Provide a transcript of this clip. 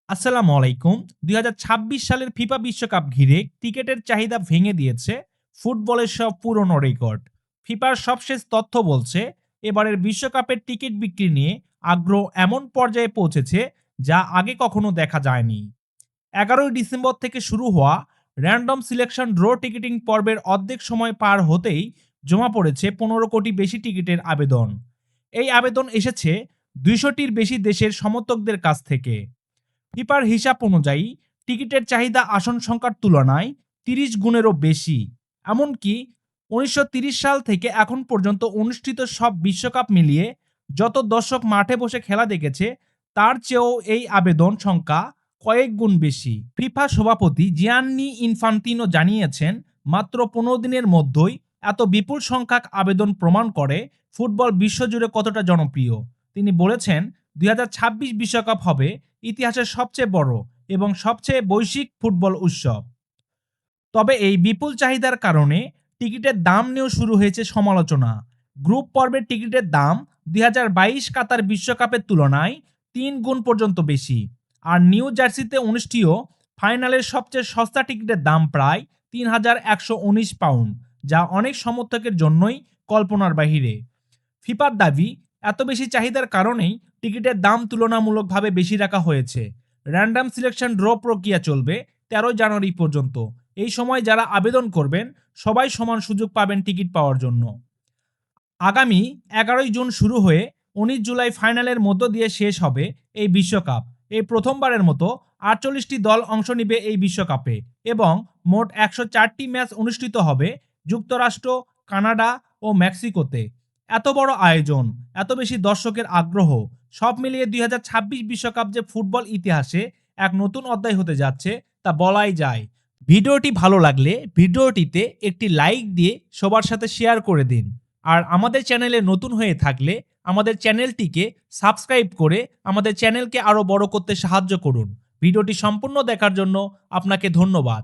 আসসালামু আলাইকুম। ২০২৬ সালের ফিফা বিশ্বকাপ ঘিরে টিকেটের চাহিদা ভেঙে দিয়েছে ফুটবলের সব পুরনো রেকর্ড। ফিফার সবশেষ তথ্য বলছে, এবারের বিশ্বকাপের টিকিট বিক্রি নিয়ে আগ্রহ এমন পর্যায়ে পৌঁছেছে যা আগে কখনো দেখা যায়নি। ১১ই ডিসেম্বর থেকে শুরু হওয়া র‍্যান্ডম সিলেকশন ড্র টিকিটিং পর্বের অর্ধেক সময় পার হতেই জমা পড়েছে ১৫ কোটি বেশি টিকিটের আবেদন। এই আবেদন এসেছে ২০০টির বেশি দেশের সমর্থকদের কাছ থেকে। ফিফার হিসাব অনুযায়ী টিকিটের চাহিদা আসন সংখ্যার তুলনায় ৩০ গুণেরও বেশি। এমনকি ১৯৩০ সাল থেকে এখন পর্যন্ত অনুষ্ঠিত সব বিশ্বকাপ মিলিয়ে যত দর্শক মাঠে বসে খেলা দেখেছে তার চেয়েও এই আবেদন সংখ্যা কয়েক গুণ বেশি। ফিফা সভাপতি জিয়ান্নি ইনফান্তিনো জানিয়েছেন, মাত্র ১৫ দিনের মধ্যেই এত বিপুল সংখ্যক আবেদন প্রমাণ করে ফুটবল বিশ্বজুড়ে কতটা জনপ্রিয়। তিনি বলেছেন, ২০২৬ বিশ্বকাপ হবে ইতিহাসের সবচেয়ে বড় এবং সবচেয়ে বৈশ্বিক ফুটবল উৎসব। তবে এই বিপুল চাহিদার কারণে টিকিটের দাম নিয়েও শুরু হয়েছে সমালোচনা। গ্রুপ পর্বের টিকিটের দাম ২০২২ কাতার বিশ্বকাপের তুলনায় ৩ গুণ পর্যন্ত বেশি। আর নিউ জার্সিতে অনুষ্ঠেয় ফাইনালের সবচেয়ে সস্তা টিকিটের দাম প্রায় ৩,১১৯ পাউন্ড, যা অনেক সমর্থকের জন্যই কল্পনার বাহিরে। ফিফার দাবি, এত বেশি চাহিদার কারণেই টিকিটের দাম তুলনামূলকভাবে বেশি রাখা হয়েছে। র‍্যান্ডম সিলেকশন ড্র প্রক্রিয়া চলবে ১৩ জানুয়ারি পর্যন্ত। এই সময় যারা আবেদন করবেন সবাই সমান সুযোগ পাবেন টিকিট পাওয়ার জন্য। আগামী ১১ই জুন শুরু হয়ে ১৯ জুলাই ফাইনালের মধ্য দিয়ে শেষ হবে এই বিশ্বকাপ। এই প্রথমবারের মতো ৪৮টি দল অংশ নিবে এই বিশ্বকাপে এবং মোট ১০৪টি ম্যাচ অনুষ্ঠিত হবে যুক্তরাষ্ট্র, কানাডা ও মেক্সিকোতে। এত বড় আয়োজন, এত বেশি দর্শকের আগ্রহ, সব মিলিয়ে ২০২৬ বিশ্বকাপ যে ফুটবল ইতিহাসে এক নতুন অধ্যায় হতে যাচ্ছে তা বলাই যায়। ভিডিওটি ভালো লাগলে ভিডিওটিতে একটি লাইক দিয়ে সবার সাথে শেয়ার করে দিন। আর আমাদের চ্যানেলে নতুন হয়ে থাকলে আমাদের চ্যানেলটিকে সাবস্ক্রাইব করে আমাদের চ্যানেলকে আরও বড় করতে সাহায্য করুন। ভিডিওটি সম্পূর্ণ দেখার জন্য আপনাকে ধন্যবাদ।